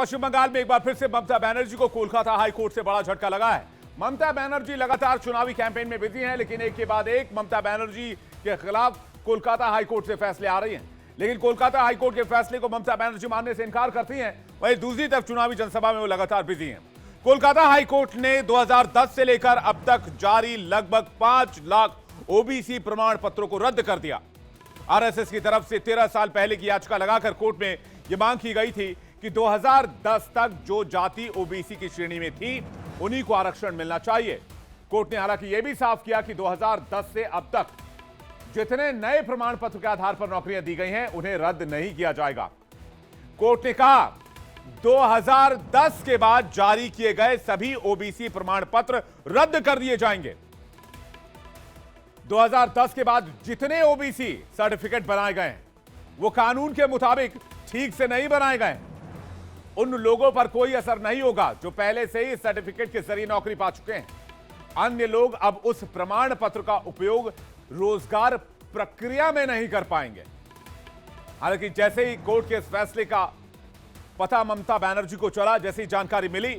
पश्चिम बंगाल में एक बार फिर से ममता बनर्जी को कोलकाता हाईकोर्ट से बड़ा झटका लगा है। ममता बनर्जी लगातार चुनावी कैंपेन में बिजी हैं, लेकिन एक के बाद एक ममता बनर्जी के खिलाफ कोलकाता हाईकोर्ट से फैसले आ रही हैं। लेकिन कोलकाता हाईकोर्ट के फैसले को ममता बनर्जी मानने से इनकार करती हैं। वहीं दूसरी तरफ चुनावी जनसभा में वो लगातार बिजी हैं। कोलकाता हाईकोर्ट ने 2010 से लेकर अब तक जारी लगभग 5 लाख ओबीसी प्रमाण पत्रों को रद्द कर दिया। आरएसएस की तरफ से 13 साल पहले की याचिका लगाकर कोर्ट में यह मांग की गई थी कि 2010 तक जो जाति ओबीसी की श्रेणी में थी उन्हीं को आरक्षण मिलना चाहिए। कोर्ट ने हालांकि यह भी साफ किया कि 2010 से अब तक जितने नए प्रमाण पत्र के आधार पर नौकरियां दी गई हैं उन्हें रद्द नहीं किया जाएगा। कोर्ट ने कहा 2010 के बाद जारी किए गए सभी ओबीसी प्रमाण पत्र रद्द कर दिए जाएंगे। 2010 के बाद जितने ओबीसी सर्टिफिकेट बनाए गए हैं वो कानून के मुताबिक ठीक से नहीं बनाए गए। उन लोगों पर कोई असर नहीं होगा जो पहले से ही सर्टिफिकेट के जरिए नौकरी पा चुके हैं। अन्य लोग अब उस प्रमाण पत्र का उपयोग रोजगार प्रक्रिया में नहीं कर पाएंगे। हालांकि जैसे ही कोर्ट के इस फैसले का पता ममता बनर्जी को चला, जैसी जानकारी मिली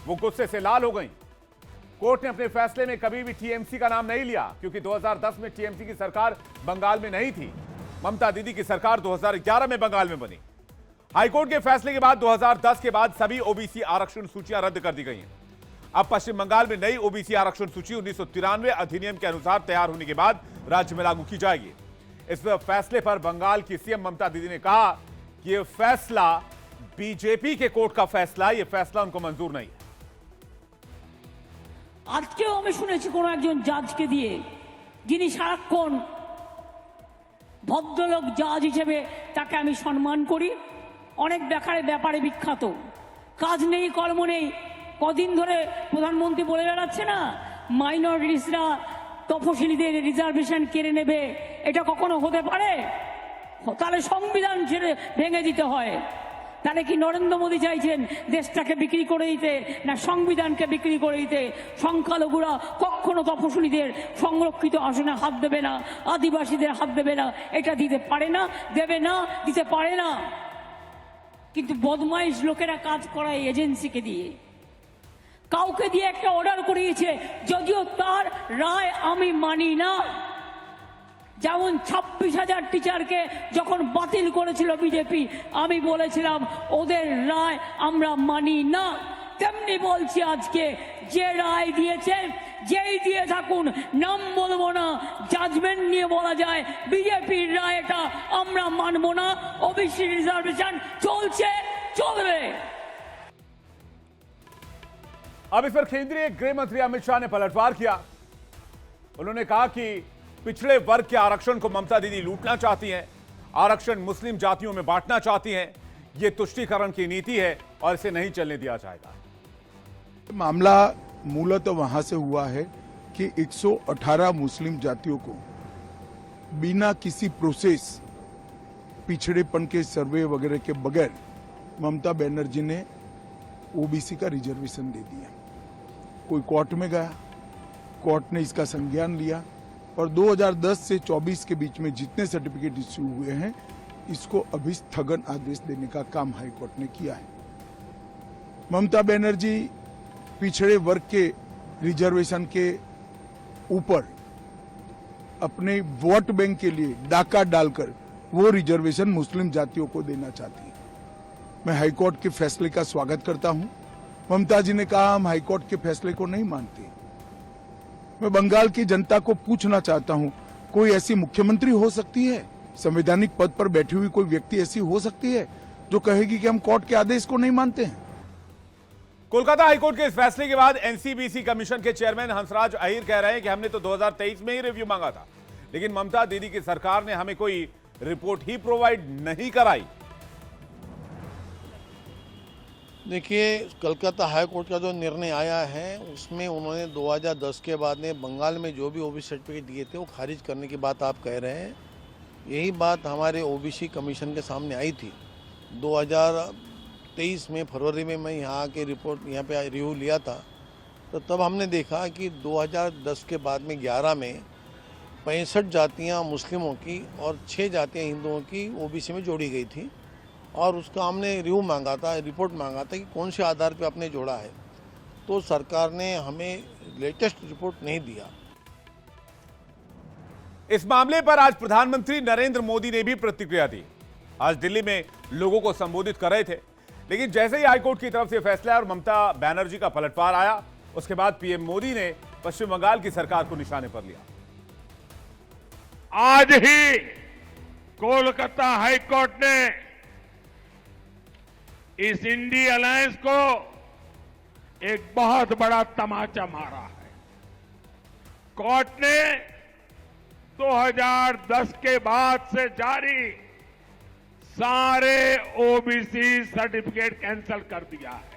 वो गुस्से से लाल हो गई। कोर्ट ने अपने फैसले में कभी भी टीएमसी का नाम नहीं लिया, क्योंकि 2010 में टीएमसी की सरकार बंगाल में नहीं थी। ममता दीदी की सरकार 2011 में बंगाल में बनी। हाईकोर्ट के फैसले के बाद 2010 के बाद सभी ओबीसी आरक्षण सूचियां रद्द कर दी गई हैं। अब पश्चिम बंगाल में नई ओबीसी आरक्षण सूची 1993 अधिनियम के अनुसार तैयार होने के बाद राज्य में लागू की जाएगी। इस फैसले पर बंगाल की सीएम ममता दीदी ने कहा कि यह फैसला बीजेपी के कोर्ट का फैसला, यह फैसला उनको मंजूर नहीं है। আজকেও আমি শুনেছি কোন একজন জাজকে দিয়ে, যিনি সারাক্ষণ ভদ্রলোক জাজ হিসেবে তাকে আমি সম্মান করি, অনেক ব্যাপারে বিখ্যাত, কাজ নেই কর্ম নেই। কদিন ধরে প্রধানমন্ত্রী বলে বেড়াচ্ছে না মাইনরিটিসরা তফসিলিদের রিজার্ভেশন কেড়ে নেবে, এটা কখনো হতে পারে? তাহলে সংবিধান ভেঙে দিতে হয়। তাহলে কি নরেন্দ্র মোদী চাইছেন দেশটাকে বিক্রি করে দিতে, না সংবিধানকে বিক্রি করে দিতে? সংখ্যালঘুরা কখনো তফসিলিদের সংরক্ষিত আসনে হাত দেবে না, আদিবাসীদের হাত দেবে না, এটা দিতে পারে না, দেবে না, দিতে পারে না। কিন্তু বদমাইশ লোকেরা কাজ করায় এজেন্সিকে দিয়ে, কাউকে দিয়ে একটা অর্ডার করিয়েছে, যদিও তার রায় আমি মানি না। যেমন 26,000 টিচারকে যখন বাতিল করেছিল বিজেপি, আমি বলেছিলাম ওদের রায় আমরা মানি না। তেমনি বলছি আজকে যে রায় দিয়েছে, যেই দিয়ে থাকুন, নাম বলবো না, জাজমেন্ট নিয়ে বলা যায় বিজেপির রায় এটা আমরা মানবো না। ওবিসি রিজার্ভেশন চলছে, চলবে। अब इस पर केंद्रीय गृह मंत्री अमित शाह ने पलटवार किया। उन्होंने कहा कि पिछड़े वर्ग के आरक्षण को ममता दीदी लूटना चाहती हैं, आरक्षण मुस्लिम जातियों में बांटना चाहती हैं। यह तुष्टीकरण की नीति है और इसे नहीं चलने दिया जाएगा। मामला मूलतः वहां से हुआ है कि 118 मुस्लिम जातियों को बिना किसी प्रोसेस, पिछड़ेपन के सर्वे वगैरह के बगैर ममता बनर्जी ने ओबीसी का रिजर्वेशन दे दिया। कोई कोर्ट में गया, कोर्ट ने इसका संज्ञान लिया और 2010 से 24 के बीच में जितने सर्टिफिकेट इश्यू हुए हैं इसको अभी स्थगन आदेश देने का काम हाईकोर्ट ने किया है। ममता बनर्जी पिछड़े वर्ग के रिजर्वेशन के ऊपर अपने वोट बैंक के लिए डाका डालकर वो रिजर्वेशन मुस्लिम जातियों को देना चाहती है। मैं हाईकोर्ट के फैसले का स्वागत करता हूं। ममता जी ने कहा हम हाईकोर्ट के फैसले को नहीं मानते। मैं बंगाल की जनता को पूछना चाहता हूं, कोई ऐसी मुख्यमंत्री हो सकती है, संवैधानिक पद पर बैठी हुई कोई व्यक्ति ऐसी हो सकती है जो कहेगी कि हम कोर्ट के आदेश को नहीं मानते हैं? कोलकाता हाईकोर्ट के इस फैसले के बाद एनसीबीसी कमीशन के चेयरमैन हंसराज अहीर कह रहे हैं कि हमने तो 2023 में ही रिव्यू मांगा था, लेकिन ममता दीदी की सरकार ने हमें कोई रिपोर्ट ही प्रोवाइड नहीं कराई। देखिए, कलकत्ता हाई कोर्ट का जो निर्णय आया है उसमें उन्होंने 2010 के बाद में बंगाल में जो भी ओबीसी सर्टिफिकेट दिए थे वो खारिज करने की बात आप कह रहे हैं। यही बात हमारे ओबीसी कमीशन के सामने आई थी 2023 में, फरवरी में मैं यहाँ के रिपोर्ट यहाँ पे रिव्यू लिया था। तो तब हमने देखा कि 2010 के बाद में 11 में 65 जातियाँ मुस्लिमों की और 6 जातियाँ हिंदुओं की ओबीसी में जोड़ी गई थी और उसका हमने रिव्यू मांगा था, रिपोर्ट मांगा था कि कौन से आधार पे आपने जोड़ा है, तो सरकार ने हमें लेटेस्ट रिपोर्ट नहीं दिया। इस मामले पर आज प्रधानमंत्री नरेंद्र मोदी ने भी प्रतिक्रिया दी। आज दिल्ली में लोगों को संबोधित कर रहे थे, लेकिन जैसे ही हाईकोर्ट की तरफ से फैसला और ममता बनर्जी का पलटवार आया, उसके बाद पीएम मोदी ने पश्चिम बंगाल की सरकार को निशाने पर लिया। आज ही कोलकाता हाईकोर्ट ने इस इंडी अलायंस को एक बहुत बड़ा तमाचा मारा है। कोर्ट ने 2010 के बाद से जारी सारे ओबीसी सर्टिफिकेट कैंसिल कर दिया है।